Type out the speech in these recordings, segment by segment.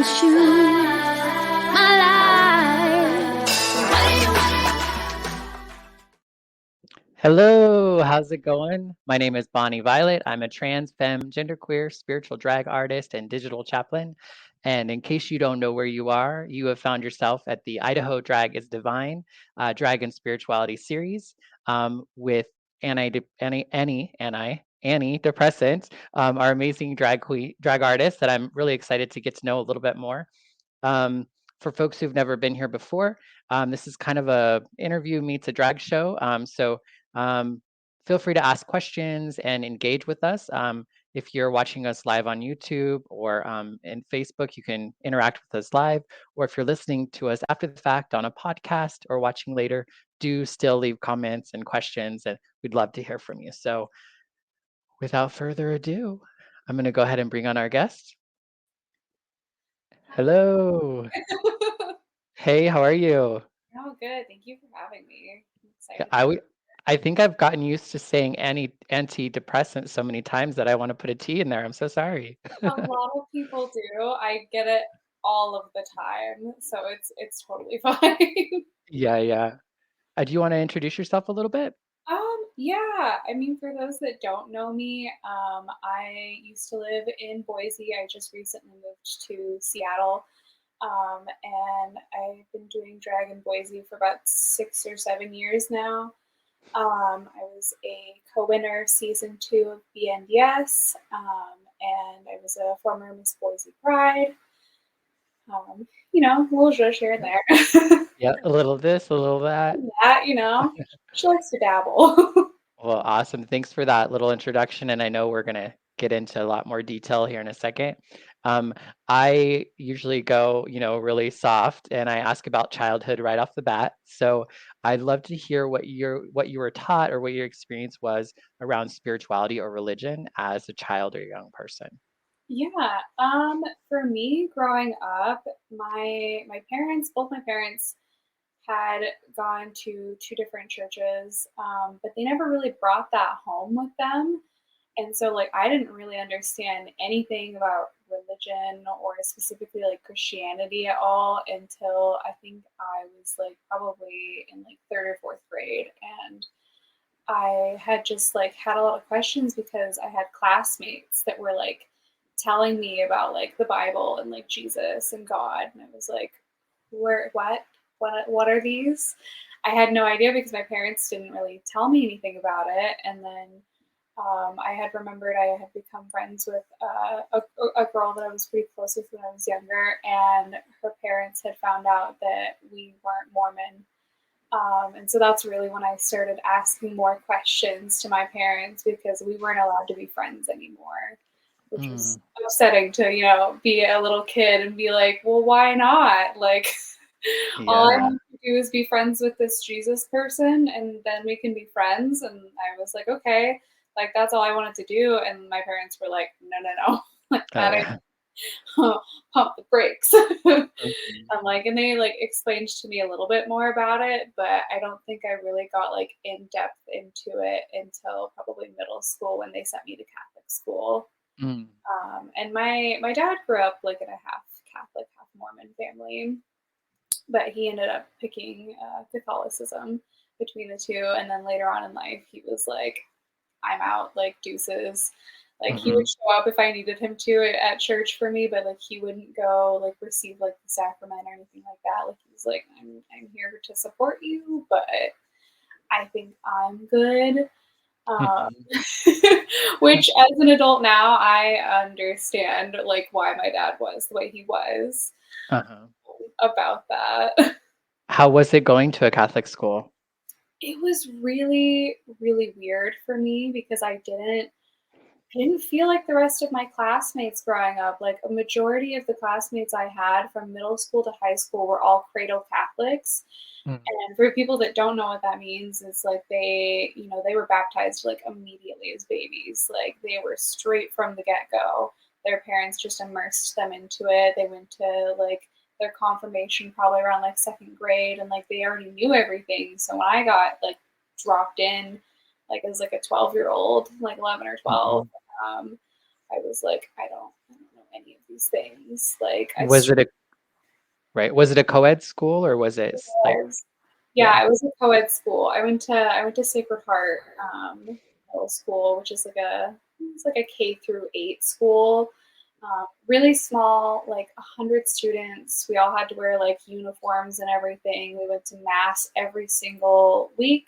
choose my life. Hello, how's it going? My name is Bonnie Violet. I'm a trans, femme, genderqueer, spiritual drag artist, and digital chaplain. And in case you don't know where you are, you have found yourself at the Idaho Drag is Divine Drag and Spirituality series with Annie Depressant, our amazing drag artist that I'm really excited to get to know a little bit more. For folks who've never been here before, this is kind of a interview meets a drag show. So feel free to ask questions and engage with us. If you're watching us live on YouTube or in Facebook, you can interact with us live. Or if you're listening to us after the fact on a podcast or watching later, do still leave comments and questions, and we'd love to hear from you. So without further ado, I'm going to go ahead and bring on our guest. Hello. Hey, how are you? Oh, good. Thank you for having me. I'm Yeah, excited. I think I've gotten used to saying antidepressant so many times that I want to put a T in there. I'm so sorry. A lot of people do. I get it all of the time, so it's totally fine. Yeah. Do you want to introduce yourself a little bit? Yeah. I mean, for those that don't know me, I used to live in Boise. I just recently moved to Seattle. And I've been doing drag in Boise for about 6 or 7 years now. I was a co-winner of season 2 of BNDS, and I was a former Miss Boise Pride. A little zhush here and there. Yeah, a little this, a little that. Yeah, she likes to dabble. Well, awesome. Thanks for that little introduction. And I know we're going to get into a lot more detail here in a second. Um, I usually go, really soft and I ask about childhood right off the bat. So I'd love to hear what you were taught or what your experience was around spirituality or religion as a child or young person. Yeah. For me, growing up, my parents, both my parents, had gone to two different churches, but they never really brought that home with them. And so, like, I didn't really understand anything about religion or specifically like Christianity at all until I think I was like probably in like third or fourth grade. And I had just like had a lot of questions because I had classmates that were like telling me about like the Bible and like Jesus and God. And I was like, where, what are these? I had no idea because my parents didn't really tell me anything about it. And then I had remembered I had become friends with a girl that I was pretty close with when I was younger, and her parents had found out that we weren't Mormon. And so that's really when I started asking more questions to my parents because we weren't allowed to be friends anymore, which was upsetting to, be a little kid and be like, well, why not? Like, all I Yeah. want to do is be friends with this Jesus person and then we can be friends. And I was like, okay, like that's all I wanted to do. And my parents were like, no, like Oh, that yeah. pump the brakes. Mhm. I'm like, and they like explained to me a little bit more about it, but I don't think I really got like in depth into it until probably middle school when they sent me to Catholic school. Mm. And my dad grew up like in a half Catholic, half Mormon family, but he ended up picking Catholicism between the two. And then later on in life, he was like, I'm out, like deuces. Like he would Mhm. show up if I needed him to at church for me, but like he wouldn't go like receive like the sacrament or anything like that. Like he was like, I'm here to support you, but I think I'm good. Um, Mhm. which as an adult now, I understand like why my dad was the way he was Uh-huh. about that. How was it going to a Catholic school? It was really, really weird for me because I didn't feel like the rest of my classmates growing up. Like a majority of the classmates I had from middle school to high school were all cradle Catholics. Mm. And for people that don't know what that means, it's like they were baptized like immediately as babies. Like they were straight from the get-go. Their parents just immersed them into it. They went to like their confirmation probably around like second grade and like they already knew everything. So when I got like dropped in like as like a 12-year-old, like 11 or 12, Mhm. I was like, I don't know any of these things. Like I Was it a right? Was it a co-ed school or was it like struggled. yeah? Yeah, it was a co-ed school. I went to Sacred Heart Middle School, which is it's like a K through 8 school. Really small, like 100 students. We all had to wear like uniforms and everything. We went to mass every single week.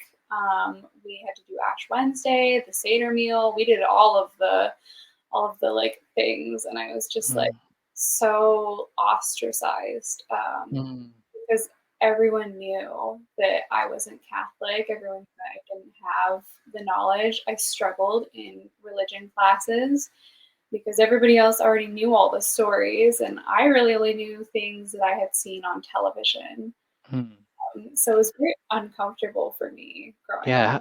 We had to do Ash Wednesday, the Seder meal. We did all of the like things, and I was just like Mm, so ostracized. mm, Because everyone knew that I wasn't Catholic. Everyone knew that I didn't have the knowledge. I struggled in religion classes because everybody else already knew all the stories, and I really only knew things that I had seen on television. mm. So it was very uncomfortable for me growing up. Yeah.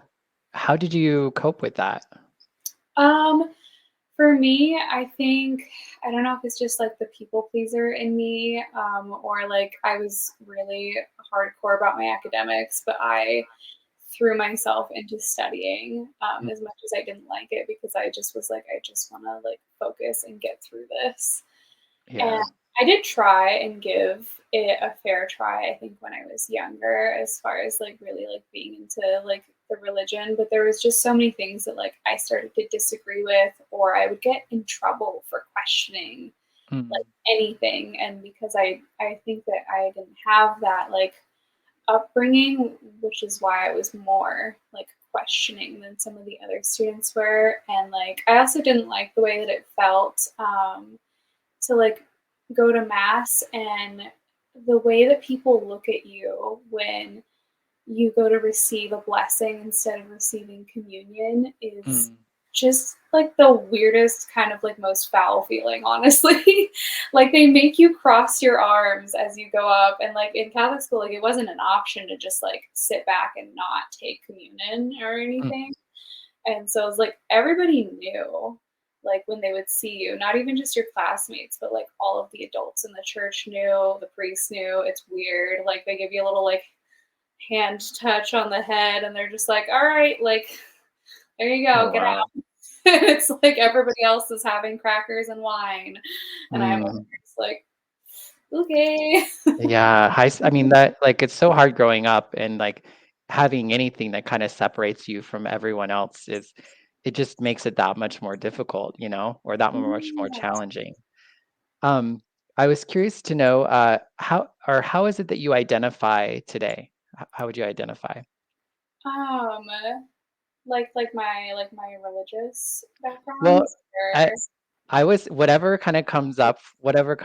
How did you cope with that? Um, For me, I think I don't know if it's just like the people pleaser in me, or like I was really hardcore about my academics, but I threw myself into studying Mm, as much as I didn't like it because I just was like, I just want to like focus and get through this. And yeah. I did try and give it a fair try, I think, when I was younger, as far as like really like being into like the religion, but there was just so many things that like I started to disagree with, or I would get in trouble for questioning like Mm, anything. And because I think that I didn't have that like upbringing, which is why I was more like questioning than some of the other students were. And like I also didn't like the way that it felt. To like go to mass and the way that people look at you when you go to receive a blessing instead of receiving communion is mm, just like the weirdest kind of like most foul feeling, honestly. Like they make you cross your arms as you go up, and like in Catholic school like it wasn't an option to just like sit back and not take communion or mm. anything. And so it's like everybody knew, like when they would see you, not even just your classmates, but like all of the adults in the church knew, the priest knew. It's weird. Like they give you a little like hand touch on the head and they're just like, all right, like there you Oh go, get wow. out. It's like everybody else is having crackers and wine. And I'm over Mm. here just like, okay. Yeah, I mean that like it's so hard growing up and like having anything that kind of separates you from everyone else is it just makes it that much more difficult, you know, or that much more Yeah. challenging. Um, I was curious to know how is it that you identify today? How would you identify? Um, like my religious Well, background I or I was whatever kind of comes up, whatever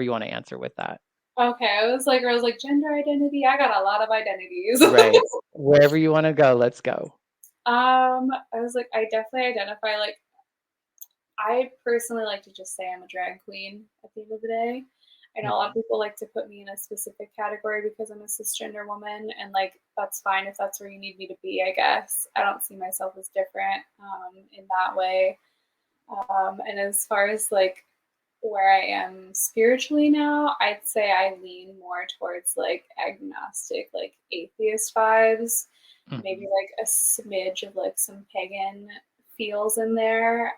you want to answer with that. okay, I was like gender identity. I got a lot of identities. Right. Wherever you want to go, let's go. I was like, I definitely identify like I personally like to just say I'm a drag queen at the end of the day. I know a lot of Mhm. people like to put me in a specific category because I'm a cisgender woman, and like that's fine if that's where you need me to be, I guess. I don't see myself as different in that way. And as far as like where I am spiritually now, I'd say I lean more towards like agnostic, like atheist vibes, maybe Mhm. like a smidge of like some pagan feels in there.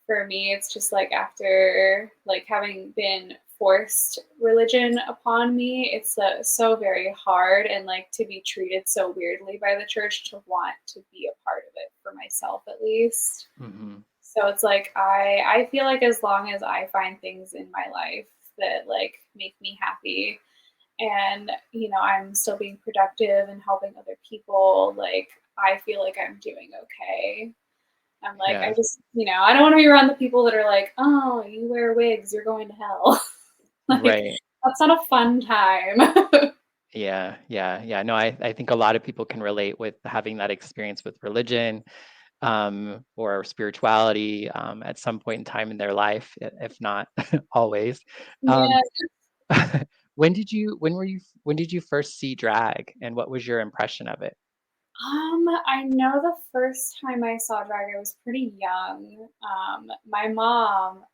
For me, it's just like after like having been forced religion upon me, it's so very hard and like to be treated so weirdly by the church to want to be a part of it for myself at least. Mhm. So it's like I feel like as long as I find things in my life that like make me happy and I'm still being productive and helping other people, like I feel like I'm doing okay. I'm like, I Yeah. just, I don't want to be around the people that are like, oh, you wear wigs, you're going to hell. Like, Right. that's not a fun time. Yeah. Yeah. Yeah. No, I think a lot of people can relate with having that experience with religion, or spirituality, at some point in time in their life, if not always. Um, Yeah. when did you first see drag and what was your impression of it? I know the first time I saw drag, I was pretty young. My mom,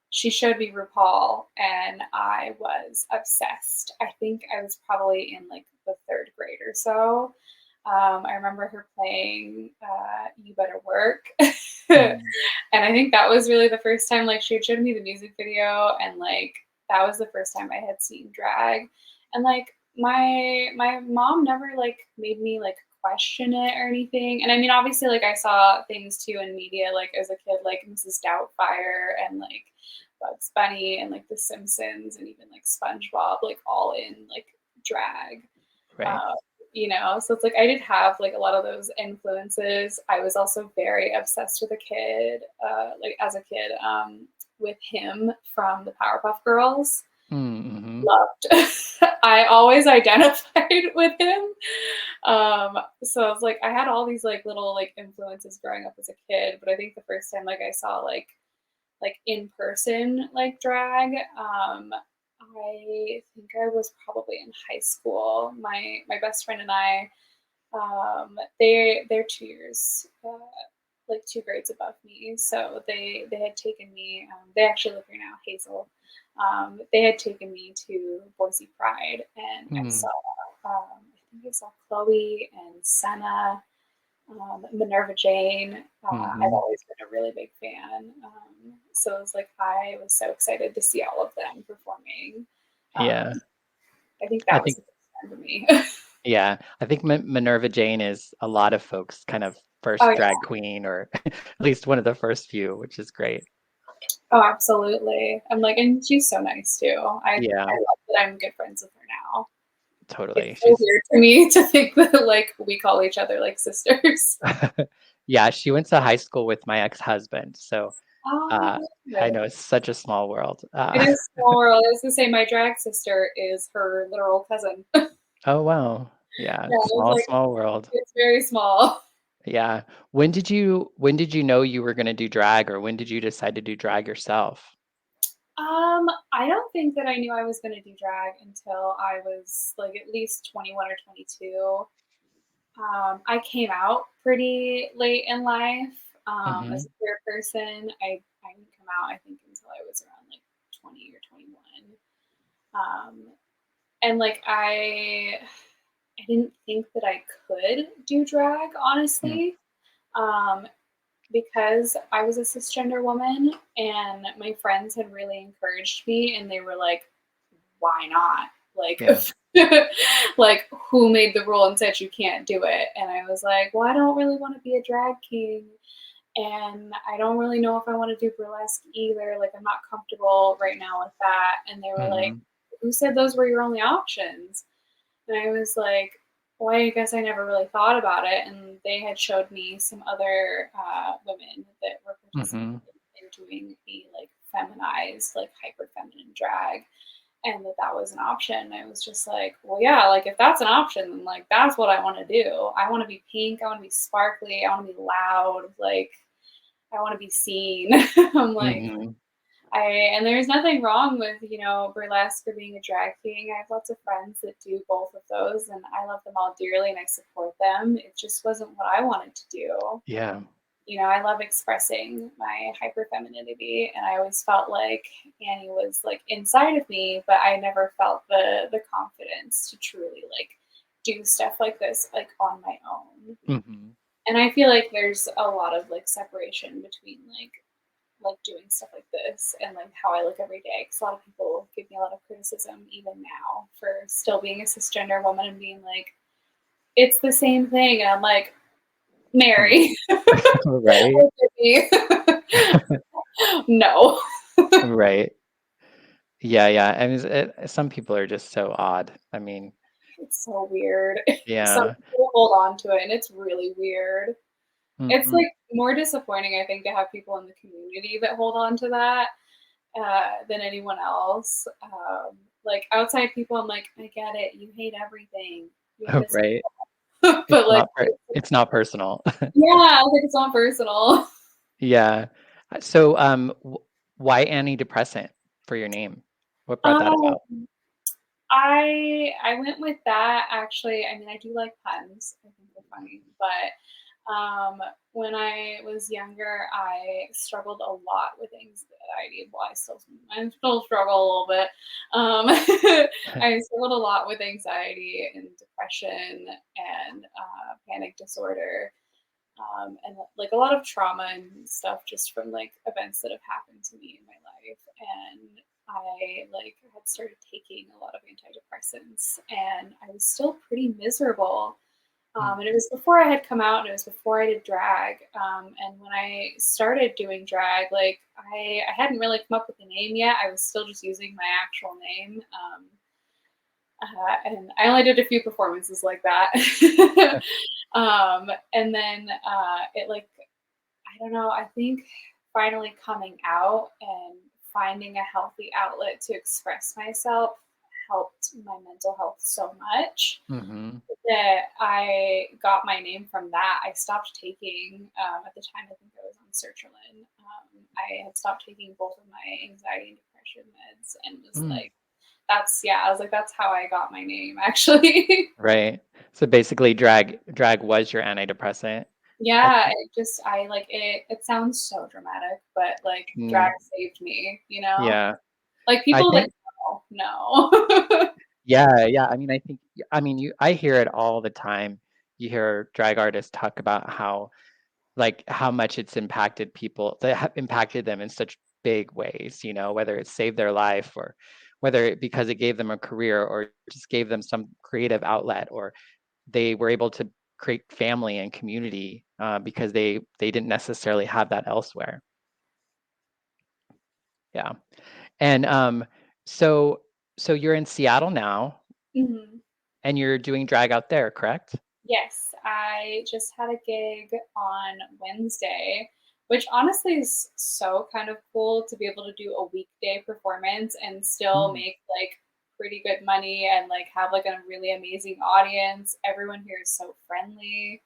she showed me RuPaul, and I was obsessed. I think I was probably in like the third grade or so. I remember her playing "You Better Work," and Mm. I think that was really the first time like she had showed me the music video, and like that was the first time I had seen drag, and like my mom never like made me like question it or anything. And I mean, obviously, like I saw things too in media, like as a kid, like Mrs. Doubtfire and like Bugs Bunny and like The Simpsons and even like SpongeBob, like all in like drag. Right. Uh, so it's like I did have like a lot of those influences. I was also very obsessed with a kid, like as a kid, with him from the Powerpuff Girls. Mm-hmm. Loved. I always identified with him. So I was like, I had all these like little like influences growing up as a kid, but I think the first time like I saw like in person like drag, I think I was probably in high school. My best friend and I, they're 2 years, like 2 grades above me. So they had taken me. They actually live here now, Hazel. They had taken me to Boise Pride, and I Mm. saw. I think I saw Chloe and Senna, Minerva Jane. I've Mm-hmm. always been a really big fan. So it was like I was so excited to see all of them performing. Yeah. Um, I think I that was think the first time for me. Yeah, I think Minerva Jane is a lot of folks' kind of Oh first yeah. drag queen, or at least one of the first few, which is great. Oh, absolutely. I'm like, and she's so nice too. I Yeah, love that I'm good friends with her now. It's totally. so She's weird to me to think that like we call each other like sisters. yeah, she went to high school with my ex-husband, so uh, Oh, I okay. know it's such a small world. It is small world. I was gonna say my drag sister is her literal cousin. Yeah, Oh wow, yeah, it was small like small world. it's very small. Yeah. When did you know you were gonna do drag, or when did you decide to do drag yourself? I don't think that I knew I was gonna do drag until I was like at least 21 or 22. I came out pretty late in life Mm-hmm. as a queer person. I didn't come out, I think, until I was around like 20 or 21. Um, and like I didn't think that I could do drag, honestly, um, because I was a cisgender woman and my friends had really encouraged me and they were like, why not? Like, Yeah. like who made the rule and said you can't do it? And I was like, well, I don't really want to be a drag king, and I don't really know if I want to do burlesque either. Like, I'm not comfortable right now with that. And they were like, Mm-hmm. who said those were your only options? And I was like, well, I guess I never really thought about it. And they had showed me some other women that were participating Mm-hmm. in doing the like feminized, like hyper feminine drag, and that was an option. I was just like, well, yeah, like if that's an option, then like that's what I want to do. I want to be pink. I want to be sparkly. I want to be loud. Like I want to be seen. I'm like, Mm-hmm. and there's nothing wrong with burlesque or being a drag king. I have lots of friends that do both of those, and I love them all dearly, and I support them. It just wasn't what I wanted to do. Yeah. I love expressing my hyper femininity, and I always felt like Annie was like inside of me, but I never felt the confidence to truly like do stuff like this like on my own. Mm-hmm. And I feel like there's a lot of like separation between like doing stuff like this and like how I look every day. Because a lot of people give me a lot of criticism even now for still being a cisgender woman and being like, it's the same thing. And I'm like, Mary, Right. look at me. No. Right. Yeah, yeah. I mean, some people are just so odd. I mean, It's so weird. Some yeah. people hold on to it and it's really weird. It's Hmm. like more disappointing, I think, to have people in the community that hold on to that than anyone else. Like outside people, I'm like, I get it. You hate everything. You have this, Right. It's but like, not it's not personal. yeah, I was like, it's not personal. Yeah. So, why antidepressant for your name? What brought that Um, about? I went with that actually. I mean, I do like puns. I think they're funny, but When I was younger, I struggled a lot with anxiety. Well, I still struggle a little bit. I struggled a lot with anxiety and depression and panic disorder, and like a lot of trauma and stuff just from like events that have happened to me in my life. And I like had started taking a lot of antidepressants, and I was still pretty miserable. Mm. And it was before I had come out, and it was before I did drag. And when I started doing drag, like I hadn't really come up with a name yet. I was still just using my actual name. And I only did a few performances like that. And then it like, I don't know, I think finally coming out and finding a healthy outlet to express myself helped my mental health so much Hmm. that I got my name from that. I stopped taking, at the time, I think I was on sertraline. I had stopped taking both of my anxiety and depression meds and was Mm. like, I was like, that's how I got my name, actually. Right. So basically, drag was your antidepressant. At Yeah, I like it sounds so dramatic, but like drag mm, saved me, you know? yeah, Like I people that think know. yeah, yeah. I mean, I hear it all the time. You hear drag artists talk about how like how much it's impacted people that have impacted them in such big ways, whether it saved their life or whether it because it gave them a career or just gave them some creative outlet or they were able to create family and community because they didn't necessarily have that elsewhere. Yeah. And so so you're in Seattle now Mhm. and you're doing drag out there, correct? Yes, I just had a gig on Wednesday, which honestly is so kind of cool to be able to do a weekday performance and still Mm. make like pretty good money and like have like a really amazing audience. Everyone here is so friendly.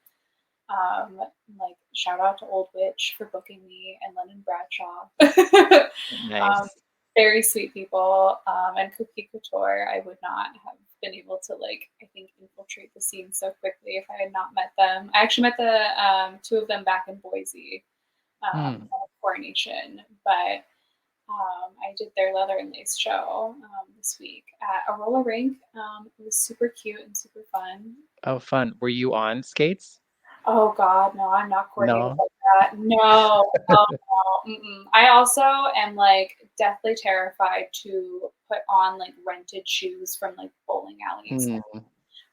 Um, like shout out to Old Witch for booking me and London Bradshaw. um, Nice. very sweet people. And Cookie Couture, I would not have been able to like I think infiltrate the scene so quickly if I had not met them. I actually met the two of them back in Boise Mm. at Coronation, but I did their leather and lace show this week at a roller rink. It was super cute and super fun. Oh, fun. Were you on skates? Oh God, no, I'm not coordinated No. like that. No, oh no. Mm-mm. I also am like deathly terrified to put on like rented shoes from like bowling alleys and Mm.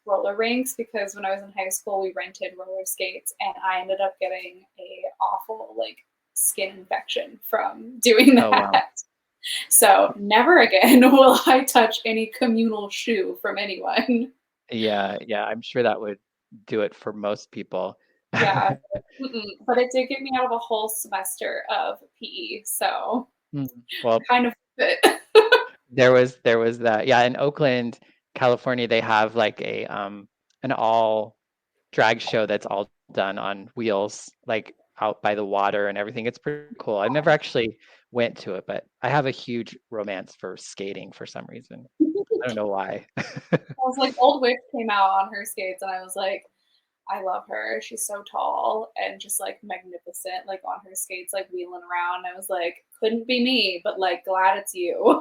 roller rinks because when I was in high school we rented roller skates and I ended up getting a awful like skin infection from doing Oh, wow. that. So never again will I touch any communal shoe from anyone. Yeah, yeah, I'm sure that would do it for most people. Yeah, but it did get me out of a whole semester of PE, so Mm. Well, kind of good. there was that. Yeah, in Oakland, California, they have like an all drag show that's all done on wheels, like out by the water and everything. It's pretty cool. I never actually went to it, but I have a huge romance for skating for some reason. I don't know why. I was like, Old Witch came out on her skates, and I was like, I love her. She's so tall and just like magnificent, like on her skates, like wheeling around. I was like, couldn't be me, but like glad it's you.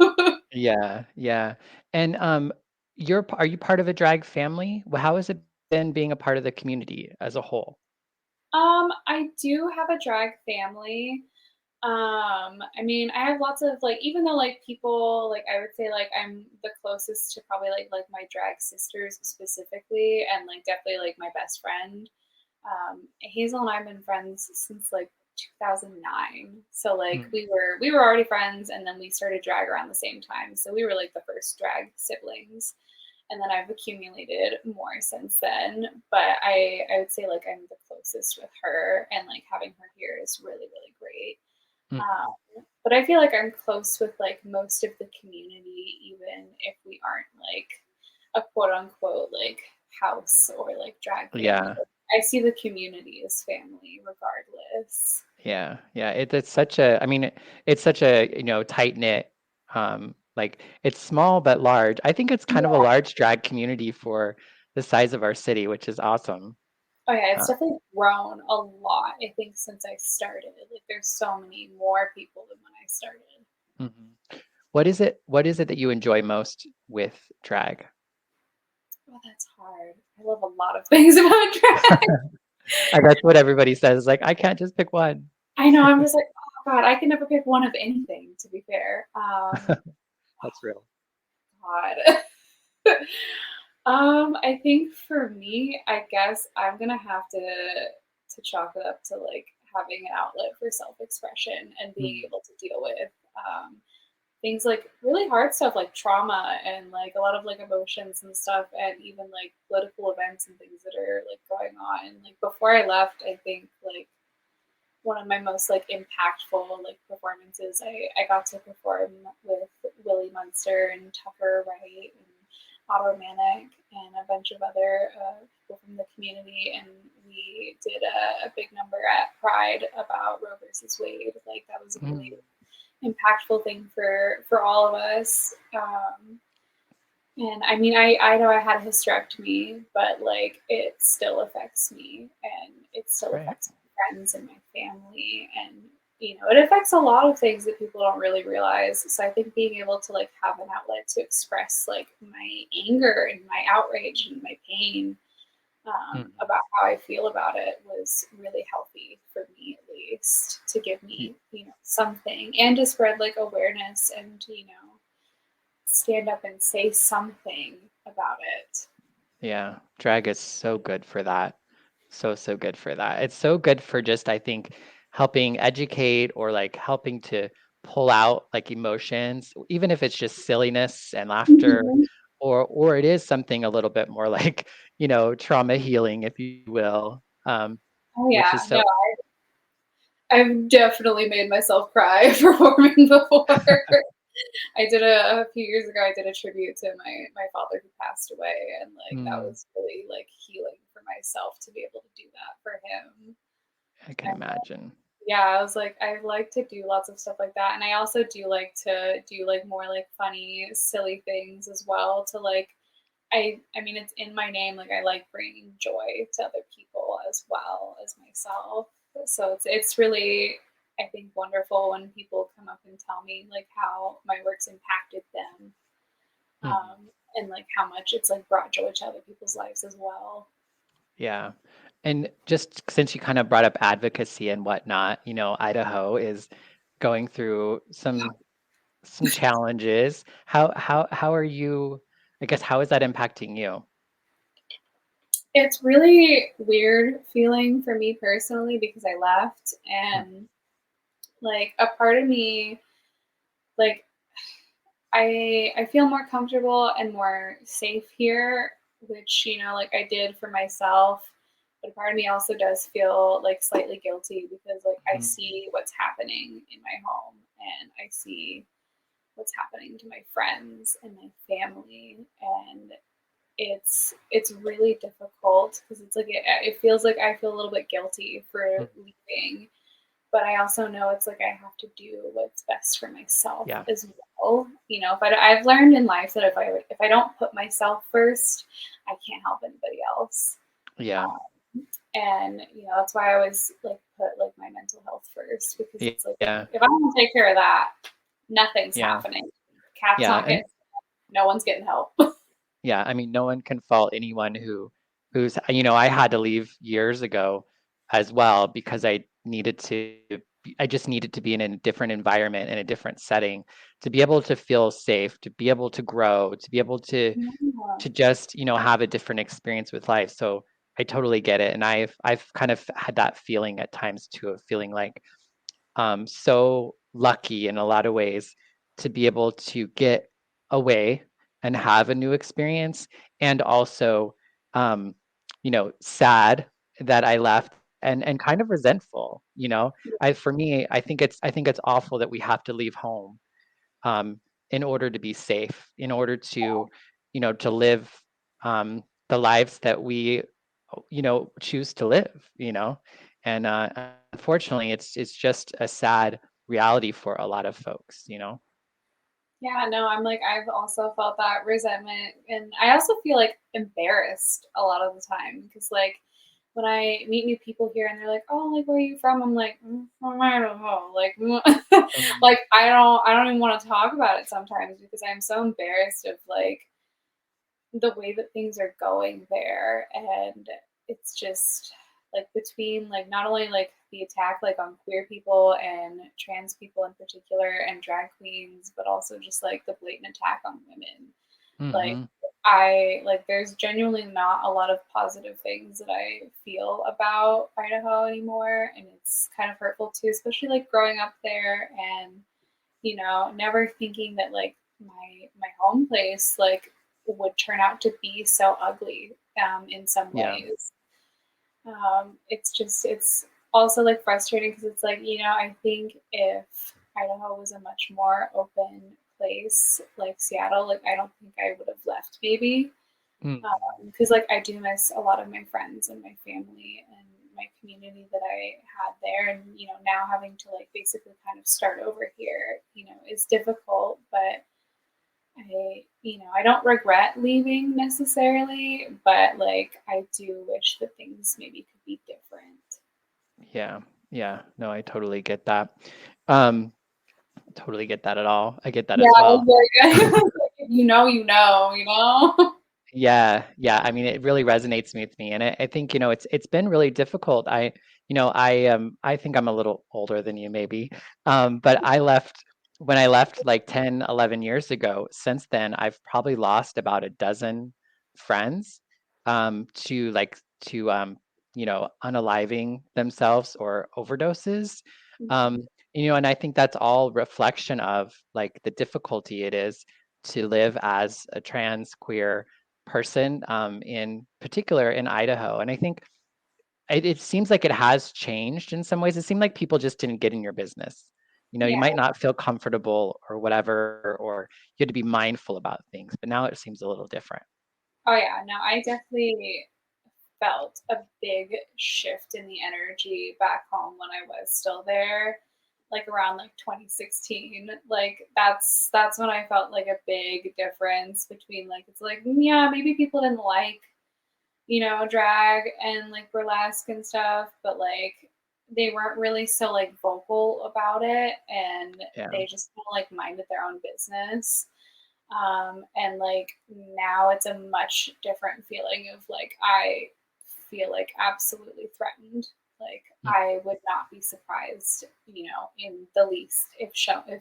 Yeah, yeah. And are you part of a drag family? How has it been being a part of the community as a whole? I do have a drag family. I mean, I have lots of like, even though like people like, I would say like I'm the closest to probably like my drag sisters specifically, and like definitely like my best friend. Hazel and I've been friends since like 2009. So like Mm. we were already friends, and then we started drag around the same time. So we were like the first drag siblings, and then I've accumulated more since then. But I would say like I'm the closest with her, and like having her here is really really great. Mhm. But I feel like I'm close with like most of the community, even if we aren't like a quote unquote like house or like drag family. Yeah, I see the community as family regardless. yeah, yeah. It's such a, I mean, it's such a, tight knit, like it's small but large. I think it's kind of a Yeah, large drag community for the size of our city, which is awesome. Oh yeah, Uh, it's definitely grown a lot, I think, since I started. Like there's so many more people than when I started. mhm. What is it that you enjoy most with drag? Oh, that's hard. I love a lot of things about drag. And that's what everybody says, like, I can't just pick one. I know, I'm just like, oh God, I can never pick one of anything, to be fair. That's real. God. I think for me, I guess I'm gonna have to chalk it up to like having an outlet for self-expression and being Mm, able to deal with um, things like really hard stuff like trauma and like a lot of like emotions and stuff, and even like political events and things that are like going on. And like before I left, I think like one of my most like impactful like performances. I got to perform with Willie Munster and Tucker Wright and Otto Manic and a bunch of other people from the community, and we did a big number at Pride about Roe versus Wade. Like that was a really mm, impactful thing for all of us. And I mean, I know I had a hysterectomy, but like it still affects me, and it still right. affects my friends and my family, and it affects a lot of things that people don't really realize. So I think being able to like have an outlet to express like my anger and my outrage and my pain Mhm. about how I feel about it was really healthy for me, at least, to give Y- me something and to spread like awareness and stand up and say something about it. Yeah, drag is so good for that. So good for that. It's so good for just, I think, helping educate or like helping to pull out like emotions, even if it's just silliness and laughter, Mhm. or it is something a little bit more like, trauma healing, if you will, Oh which yeah, is no, so I've definitely made myself cry performing before. I did a few years ago. I did a tribute to my father who passed away, and like that mm, was really like healing for myself to be able to do that for him. I can And imagine. yeah, I was like, I like to do lots of stuff like that, and I also do like to do like more like funny, silly things as well to like I mean, it's in my name. Like I like bringing joy to other people as well as myself. So it's really I think wonderful when people come up and tell me like how my work's impacted them, Mhm. and like how much it's like brought joy to other people's lives as well. Yeah. And just since you kind of brought up advocacy and whatnot, Idaho is going through some challenges. How are you, I guess, how is that impacting you? It's really weird feeling for me personally because I left, Mm, and like a part of me like I feel more comfortable and more safe here, which like I did for myself. But a part of me also does feel like slightly guilty because like I mhm. see what's happening in my home, and I see what's happening to my friends and my family, and it's really difficult because it's like it feels like I feel a little bit guilty for Mm, leaving, but I also know it's like I have to do what's best for myself yeah. as well. If I've learned in life that if I don't put myself first, I can't help anybody else. Yeah. And that's why I always like put like my mental health first, because it's like Yeah. if I don't take care of that, nothing's Yeah. happening. Cat's Yeah. not And getting, no one's getting help. yeah, I mean, no one can fault anyone who's, I had to leave years ago as well because I just needed to be in a different environment, in a different setting, to be able to feel safe, to be able to grow, to be able to Yeah. to just, have a different experience with life. So I totally get it. And I've kind of had that feeling at times too, of feeling like so lucky in a lot of ways to be able to get away and have a new experience, and also, um, sad that I left, and kind of resentful. For me, I think it's awful that we have to leave home, um, in order to be safe, in order to live, the lives that we, choose to live. And unfortunately, it's just a sad reality for a lot of folks. Yeah, no, I'm like, I've also felt that resentment. And I also feel like embarrassed a lot of the time because, like, when I meet new people here and they're like, "Oh, like where are you from?" I'm like, I don't know. Like, Mhm. like I don't even want to talk about it sometimes because I'm so embarrassed of like the way that things are going there, and it's just like between like not only like the attack like on queer people and trans people in particular and drag queens, but also just like the blatant attack on women. Like Mhm. I like there's genuinely not a lot of positive things that I feel about Idaho anymore, and it's kind of hurtful too, especially like growing up there and never thinking that like my home place like would turn out to be so ugly in some Yeah. ways. It's also like frustrating because it's like I think if Idaho was a much more open place like Seattle, like I don't think I would have left maybe Mhm. because like I do miss a lot of my friends and my family and my community that I had there, and now having to like basically kind of start over here, is difficult, but I don't regret leaving necessarily, but like I do wish that things maybe could be different. Yeah. Yeah. No, I totally get that. Um, totally get that at all. I get that Yeah, as I well. was like, like, if you know. Yeah, yeah. I mean, it really resonates with me, and I think it's been really difficult. I think I'm a little older than you, maybe, but I left when I left like 10, 11 years ago. Since then, I've probably lost about a dozen friends to unaliving themselves or overdoses. Mhm. Um, and I think that's all reflection of like the difficulty it is to live as a trans queer person, in particular in Idaho. And I think it seems like it has changed in some ways. It seemed like people just didn't get in your business. You Yeah. might not feel comfortable or whatever, or you had to be mindful about things, but now it seems a little different. Oh yeah, no, I definitely felt a big shift in the energy back home when I was still there, like around like 2016. Like that's when I felt like a big difference between like it's like yeah, maybe people didn't like, drag and like burlesque and stuff, but like they weren't really so like vocal about it and Yeah. they just kind of like minded their own business. And like now it's a much different feeling of like I feel like absolutely threatened. Like Mm. I would not be surprised, in the least if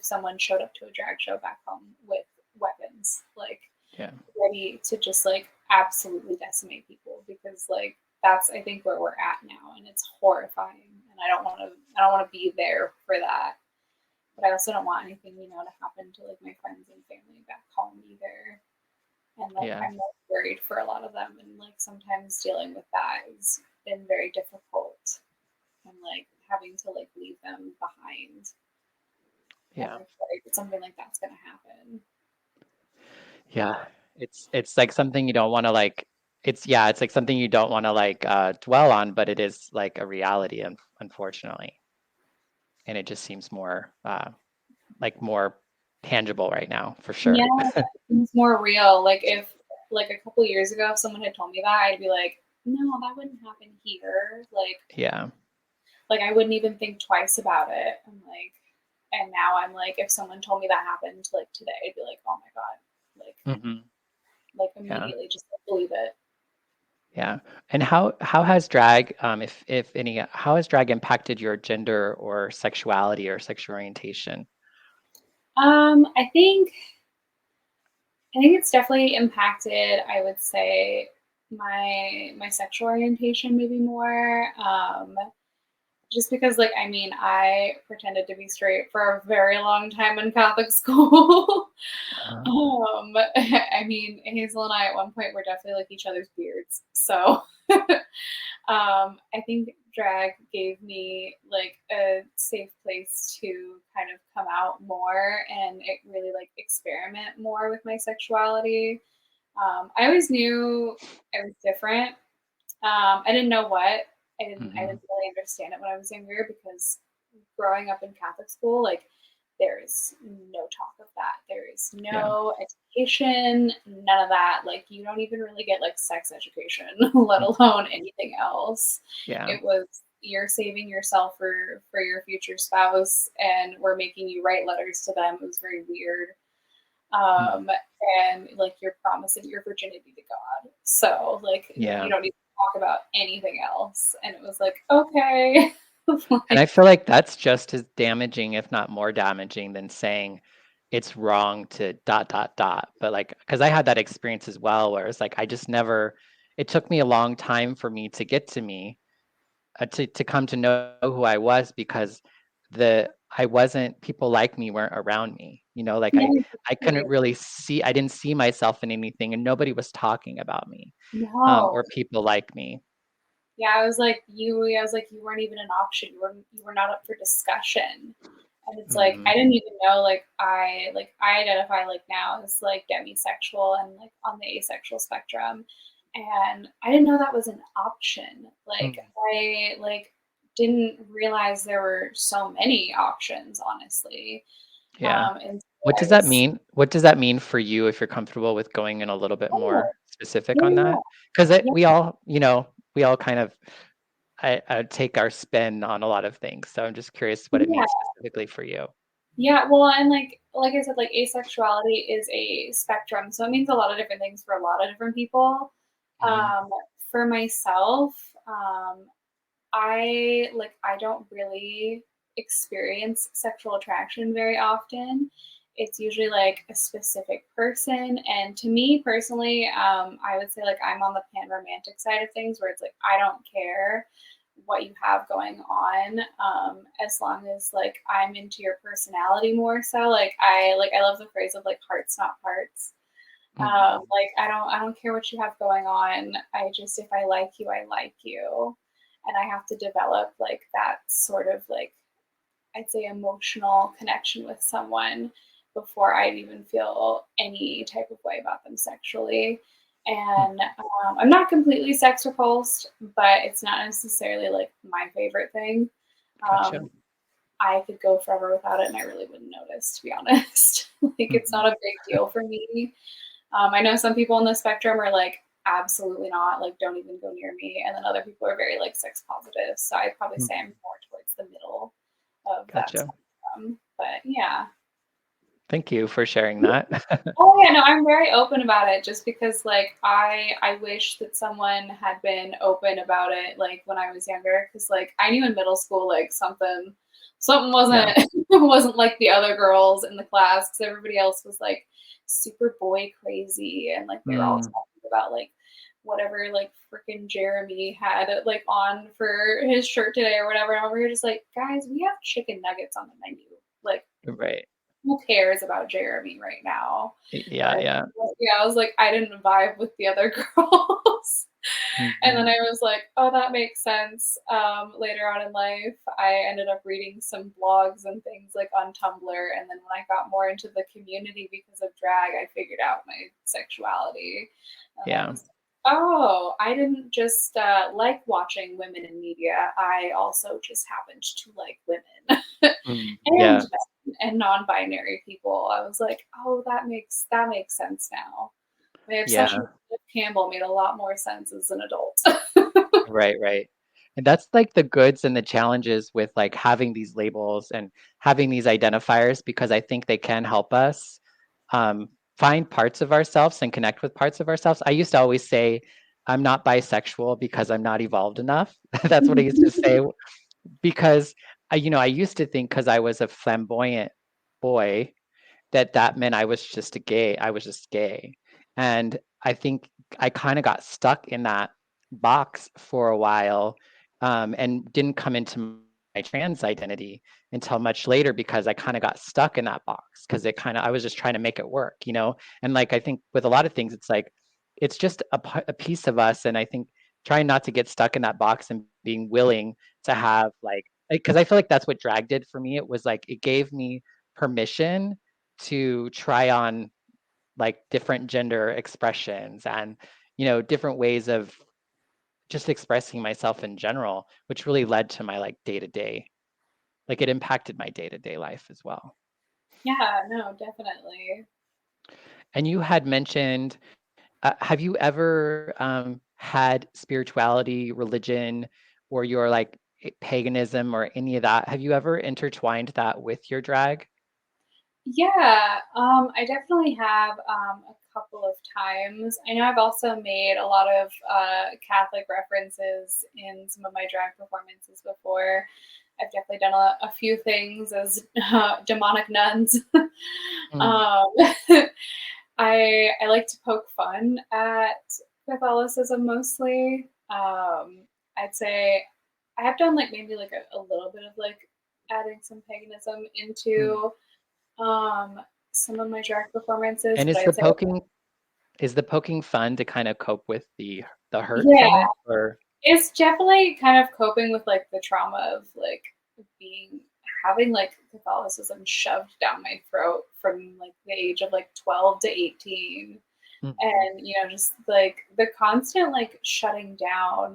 someone showed up to a drag show back home with weapons, like Yeah. ready to just like absolutely decimate people because like that's I think where we're at now and it's horrifying and I don't want to be there for that, but I also don't want anything, to happen to like my friends and family back home either. And like Yeah. I'm like worried for a lot of them, and like sometimes dealing with that has been very difficult, and like having to like leave them behind, and Yeah. like worried that something like that's gonna happen. Yeah. It's like something you don't want to like it's like something you don't want to like dwell on, but it is like a reality, unfortunately. And it just seems more more tangible right now for Yeah, sure. it's more real. Like if like a couple years ago, if someone had told me that, I'd be like, no, that wouldn't happen here. Yeah. Like I wouldn't even think twice about it. I'm like, and now I'm like, if someone told me that happened like today, I'd be like, oh my god, like Hmm. like Yeah. immediately just like, believe it. Yeah. And how has drag, if any, how has drag impacted your gender or sexuality or sexual orientation? Um, I think I think it's definitely impacted, I would say, my sexual orientation maybe more. Just because like I mean, I pretended to be straight for a very long time in Catholic school. Uh, I mean, Hazel and I at one point were definitely like each other's beards. So I think drag gave me like a safe place to kind of come out more and it really like experiment more with my sexuality. I always knew I was different. I didn't know what. I didn't mhm. really understand it when I was younger because growing up in Catholic school, like there is no talk of that. There boundaries. Yeah. No education, none of that. Like you don't even really get like sex education, let Mm. alone anything else. Yeah. It was you're saving yourself for your future spouse and we're making you write letters to them. It was very weird. Mm. And like you're promising your virginity to God. So like you Yeah. don't need to talk about anything else. And it was like, okay. And I Like, feel like that's just as damaging, if not more damaging, than saying it's wrong to dot dot dot. But like, because I had that experience as well, where it's like I just never. It took me a long time for me to get to me, to come to know who I was, because the I wasn't people like me weren't around me. Like yeah, I couldn't really see. I didn't see myself in anything, and nobody was talking about me, no. or people like me. Yeah, I was like, you weren't even an option. You were not up for discussion. And it's like Hmm. I didn't even know I identify like now as like demisexual and like on the asexual spectrum. And I didn't know that was an option. Like Mm. I like didn't realize there were so many options, honestly. Yeah. And so What I does that was mean? What does that mean for you, if you're comfortable with going in a little bit oh more specific yeah, on yeah, that? Because yeah. we all, we all kind of I take our spin on a lot of things. So I'm just curious what it Yeah. means specifically for you. Yeah, well, and like I said, like asexuality is a spectrum, so it means a lot of different things for a lot of different people. Hmm. Um, for myself, I don't really experience sexual attraction very often. It's usually like a specific person, and to me personally, I would say like I'm on the pan romantic side of things, where it's like I don't care what you have going on, as long as like I'm into your personality more so. Like I love the phrase of like hearts not parts. Hmm. Like I don't care what you have going on. I just if I like you, I like you. And I have to develop like that sort of like I'd say emotional connection with someone before I'd even feel any type of way about them sexually. And I'm not completely sex repulsed, but it's not necessarily like my favorite thing. Gotcha. Um, I could go forever without it and I really wouldn't notice, to be honest. Like, it's Hmm. not a big deal for me. I know some people on the spectrum are like, absolutely not, like, don't even go near me. And then other people are very like sex positive. So I'd probably say I'm more towards the middle of that Gotcha. spectrum. But yeah. Thank you for sharing that. Oh yeah, no, I'm very open about it just because like I wish that someone had been open about it like when I was younger because like I knew in middle school like something Yeah. wasn't like the other girls in the class because everybody else was like super boy crazy and like they were all Mm. talking about like whatever like freaking Jeremy had like on for his shirt today or whatever and we were just like guys we have chicken nuggets on the menu like Right. who cares about Jeremy right now? Yeah. And Yeah. yeah, I was like, I didn't vibe with the other girls. And then Hmm. I was like, oh, that makes sense. Later on in life, I ended up reading some blogs and things like on Tumblr. And then when I got more into the community because of drag, I figured out my sexuality. And I Yeah. was oh, I didn't just like watching women in media. I also just happened to like women Mm. and Yeah. men and non-binary people. I was like, oh, that makes sense now. My obsession Yeah. with Liv Campbell made a lot more sense as an adult. Right, right. And that's like the goods and the challenges with like having these labels and having these identifiers, because I think they can help us um, find parts of ourselves and connect with parts of ourselves. I used to always say, I'm not bisexual because I'm not evolved enough. That's what I used to say, because I used to think because I was a flamboyant boy that meant I was just gay. And I think I kind of got stuck in that box for a while, and didn't come into my trans identity until much later, because I kind of got stuck in that box, because I was just trying to make it work. And like I think with a lot of things, it's like it's just a piece of us, and I think trying not to get stuck in that box and being willing to have like, because I feel like that's what drag did for me. It was like it gave me permission to try on like different gender expressions and different ways of just expressing myself in general, which really led to my like day to day, like it impacted my day to day life as well. Yeah, no, definitely. And you had mentioned, have you ever had spirituality, religion, or your like paganism or any of that? Have you ever intertwined that with your drag? Yeah, I definitely have a couple of times. I know I've also made a lot of Catholic references in some of my drag performances before. I've definitely done a few things as demonic nuns. Mm, um, I like to poke fun at Catholicism mostly. I'd say I have done like maybe like a little bit of like adding some paganism mm. into um, some of my drag performances, And but I'd say is the poking fun to kind of cope with the hurt yeah, from it, or it's definitely kind of coping with like the trauma of like being having like Catholicism shoved down my throat from like the age of like 12 to 18. Mhm. And just like the constant like shutting down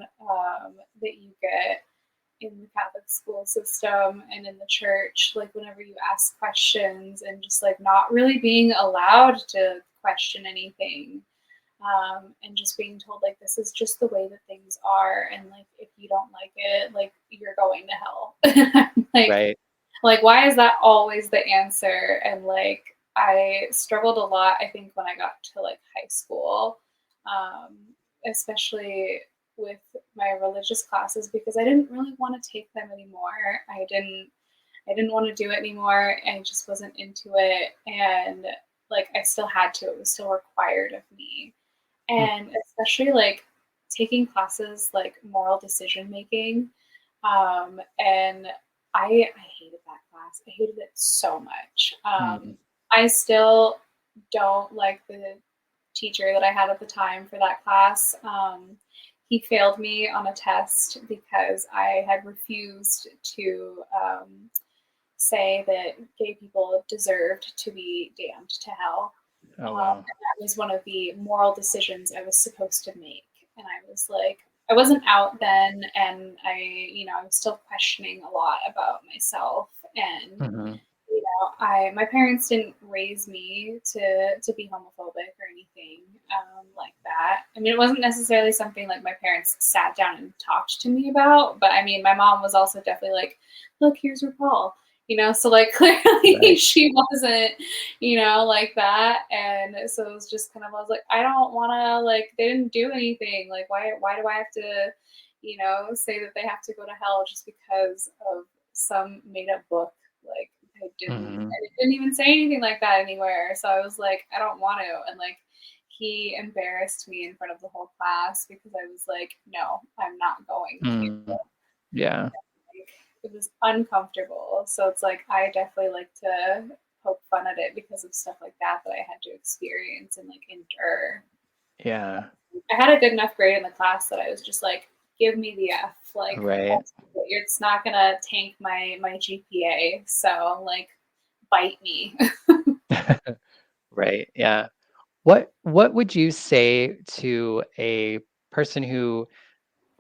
that you get in the Catholic school system and in the church, like whenever you ask questions and just like not really being allowed to question anything, and just being told like this is just the way that things are, and like if you don't like it, like you're going to hell. like Right. like why is that always the answer? And like I struggled a lot, I think, when I got to like high school, um, especially with my religious classes, because I didn't really want to take them anymore. I didn't want to do it anymore. I just wasn't into it. And like I still had to, it was still required of me. And Mhm. especially like taking classes like moral decision making. And I hated that class. I hated it so much. Mm. I still don't like the teacher that I had at the time for that class. He failed me on a test because I had refused to say that gay people deserved to be damned to hell. Oh, wow. And that was one of the moral decisions I was supposed to make. And I was like, I wasn't out then, and I was still questioning a lot about myself. And Mhm. my parents didn't raise me to be homophobic or anything like that. I mean, it wasn't necessarily something like my parents sat down and talked to me about, but I mean, my mom was also definitely like, "Look, here's RuPaul." So like clearly Right. she wasn't, like that. And so it was just kind of, I was like, I don't want to, like, they didn't do anything. Like, why do I have to, say that they have to go to hell just because of some made up book? Like, Mhm. I didn't even say anything like that anywhere. So I was like, I don't want to. And like, he embarrassed me in front of the whole class because I was like, no, I'm not going to. Mm. Yeah. Like, it was uncomfortable. So it's like, I definitely like to poke fun at it because of stuff like that I had to experience and like endure. Yeah. I had a good enough grade in the class that I was just like, give me the F. Like, Right. it's not gonna tank my GPA. So like, bite me. Right. Yeah. What would you say to a person who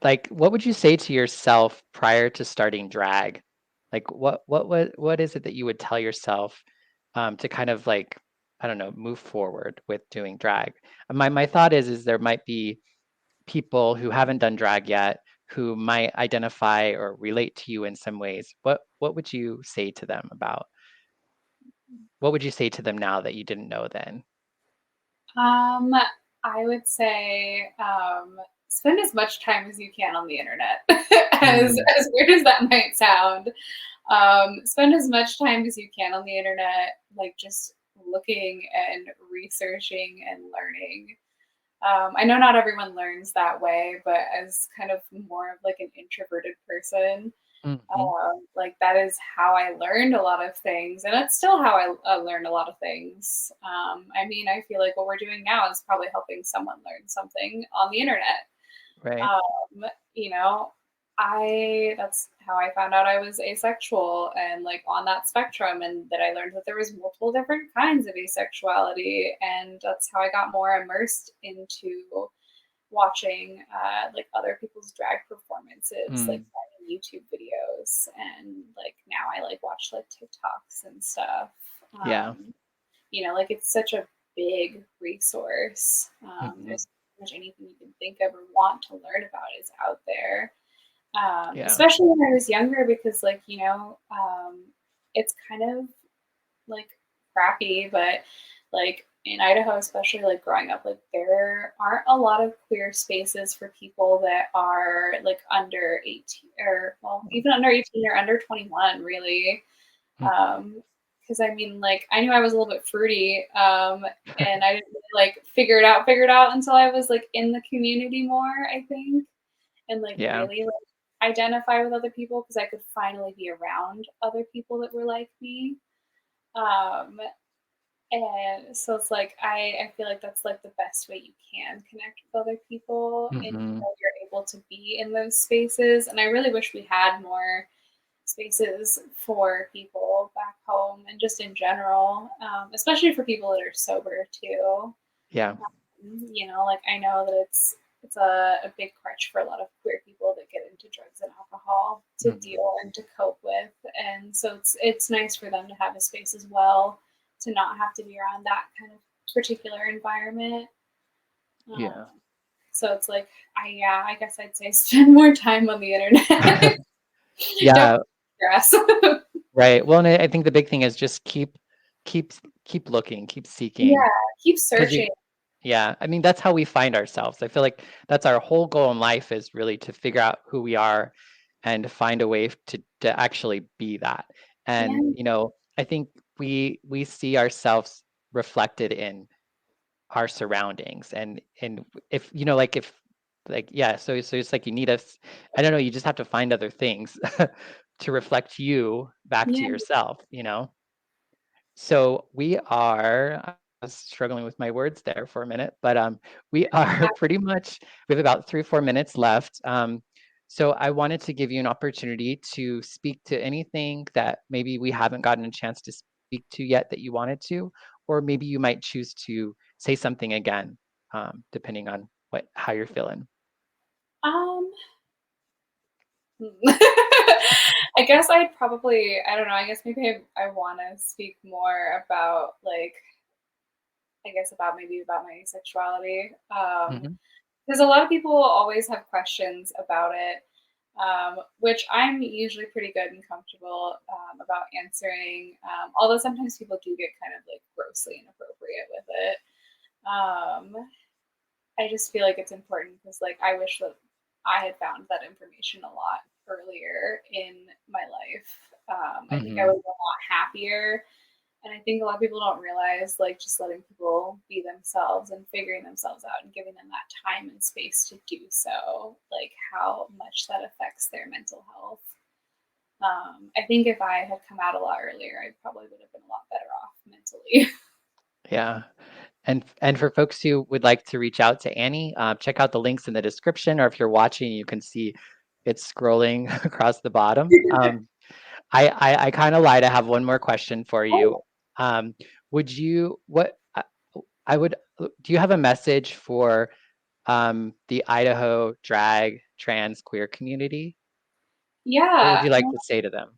like what would you say to yourself prior to starting drag? Like what is it that you would tell yourself to kind of like I don't know, move forward with doing drag? My thought is there might be people who haven't done drag yet who might identify or relate to you in some ways. What would you say to them about what would you say to them now that you didn't know then? Um, I would say spend as much time as you can on the internet. as Mm, as weird as that might sound, spend as much time as you can on the internet, like just looking and researching and learning. I know not everyone learns that way, but as kind of more of like an introverted person, mhm, like that is how I learned a lot of things, and that's still how I learned a lot of things. I mean, I feel like what we're doing now is probably helping someone learn something on the internet. right. Um, you know, I that's how I found out I was asexual and like on that spectrum, and that I learned that there was multiple different kinds of asexuality, and that's how I got more immersed into watching like other people's drag performances, like Mm, finding YouTube videos, and like now I like watch like TikToks and stuff. yeah. Like it's such a big resource. Mhm. There's pretty much anything you can think of or want to learn about is out there. Yeah. Especially when I was younger, because like, it's kind of like crappy, but like in Idaho, especially like growing up, like there aren't a lot of queer spaces for people that are like under 18 or well, even under 18 or under 21, really. Mm. Because I mean, like I knew I was a little bit fruity, and I didn't really, like figure it out until I was like in the community more, I think, and like Yeah. really like identify with other people because I could finally be around other people that were like me. Um, and so it's like I feel like that's like the best way you can connect with other people Mhm. until you're able to be in those spaces. And I really wish we had more spaces for people back home and just in general, especially for people that are sober too. Yeah. Like I know that it's a big crutch for a lot of queer people that get into drugs and alcohol to Mhm. deal and to cope with, and so it's nice for them to have a space as well to not have to be around that kind of particular environment. Yeah. Um, so it's like I guess I'd say spend more time on the internet. Don't Yeah, stress. right. Well, and I think the big thing is just keep keep looking, keep Yeah, seeking, keep because you searching. yeah, I mean, that's how we find ourselves. I feel like that's our whole goal in life, is really to figure out who we are and find a way to actually be that. And, Yeah, I think we see ourselves reflected in our surroundings, and if like if like yeah, so it's like you need us. I don't know, you just have to find other things to reflect you back to yeah. yourself. So we are, I was struggling with my words there for a minute, but we are pretty much, we have about 3 or 4 minutes left. So I wanted to give you an opportunity to speak to anything that maybe we haven't gotten a chance to speak to yet that you wanted to, or maybe you might choose to say something again, depending on how you're feeling. Um, I guess I'd probably, I don't know, I guess maybe I want to speak more about like, I guess about maybe about my sexuality. Hmm. Because a lot of people always have questions about it, which I'm usually pretty good and comfortable about answering. Although sometimes people do get kind of like grossly inappropriate with it. Um, I just feel like it's important because like I wish that I had found that information a lot earlier in my life. I think I Hmm. would be a lot happier. And I think a lot of people don't realize like just letting people be themselves and figuring themselves out and giving them that time and space to do so, like how much that affects their mental health. I think if I had come out a lot earlier, I probably would have been a lot better off mentally. Yeah. And for folks who would like to reach out to Annie, check out the links in the description, or if you're watching, you can see it's scrolling across the bottom. I kind of lied. I have one more question for you. Oh, Would you what I would do you have a message for the Idaho drag trans queer community? What would yeah. you like to say to them?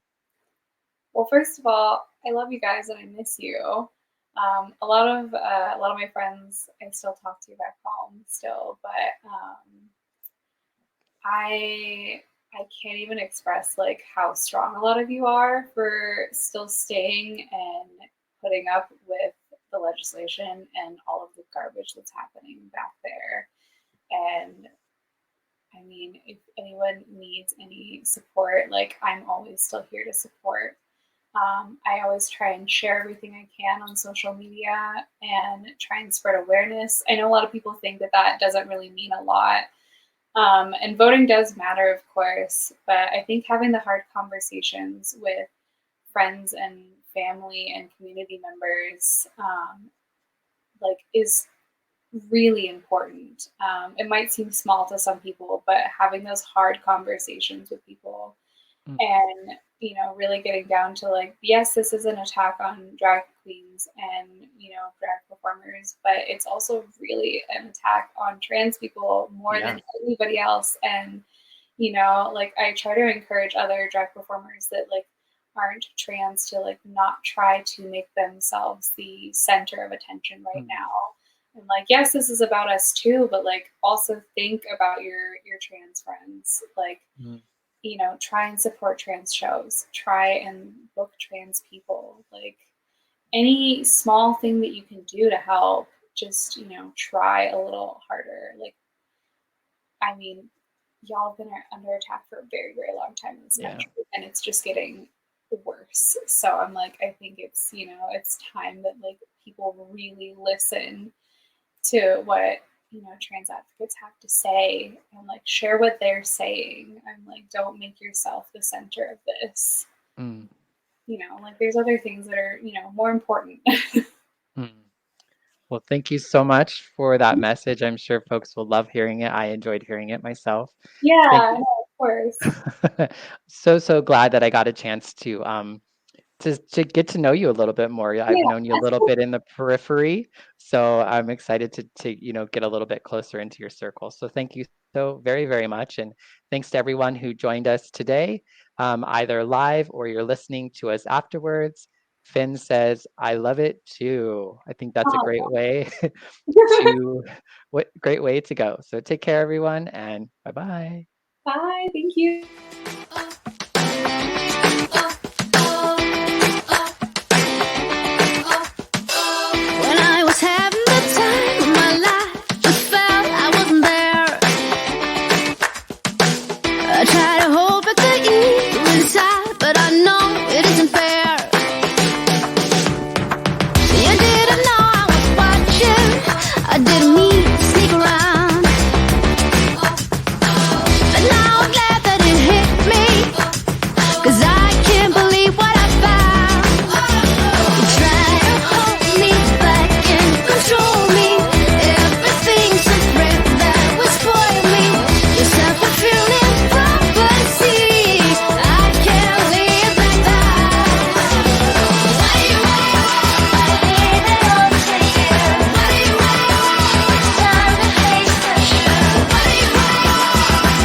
Well, first of all, I love you guys and I miss you. A lot of my friends I still talk to back home still, but I can't even express like how strong a lot of you are for still staying and putting up with the legislation and all of the garbage that's happening back there. And I mean, if anyone needs any support, like I'm always still here to support. I always try and share everything I can on social media and try and spread awareness. I know a lot of people think that that doesn't really mean a lot. And voting does matter, of course, but I think having the hard conversations with friends and family and community members like is really important. It might seem small to some people, but having those hard conversations with people Mm. and really getting down to like, yes, this is an attack on drag queens and drag performers, but it's also really an attack on trans people more Yeah. than anybody else. And like I try to encourage other drag performers that like aren't trans to like not try to make themselves the center of attention right now. And like, yes, this is about us too, but like also think about your trans friends. Like, you know, try and support trans shows. Try and book trans people. Like any small thing that you can do to help, just, you know, try a little harder. Like, I mean, y'all have been under attack for a very, very long time in this country, and it's just getting worse. So I'm like, I think it's, you know, it's time that like people really listen to what, you know, trans advocates have to say and like share what they're saying. I'm like, don't make yourself the center of this. You know, like there's other things that are, you know, more important. Well, thank you so much for that message. I'm sure folks will love hearing it. I enjoyed hearing it myself. Yeah, no, of course. So glad that I got a chance to get to know you a little bit more. I've known you a little bit in the periphery, so I'm excited to you know, get a little bit closer into your circle. So thank you so very, very much, and thanks to everyone who joined us today, either live or you're listening to us afterwards. Finn says, "I love it too." I think that's a great way great way to go. So take care, everyone, and bye-bye. Bye. Thank you. When I was having the time of my life, just felt I wasn't there. I try to hold back the evil inside, but I know it isn't fair. You didn't know I was watching. I didn't mean to sneak around. But now I'm glad that it hit me, 'cause I can't believe what I found. You try to hold me back and control me. Everything's a threat that will spoil me. Your self-fulfilling prophecy. I can't live like that. What do you want? I leave it all to you. What do you want? It's time to face the truth. What do you want?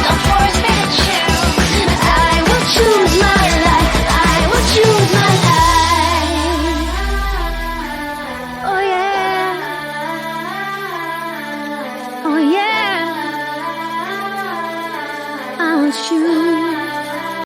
Don't force me to choose. I will choose my life. I will choose my life. Oh yeah. Oh yeah. I will choose.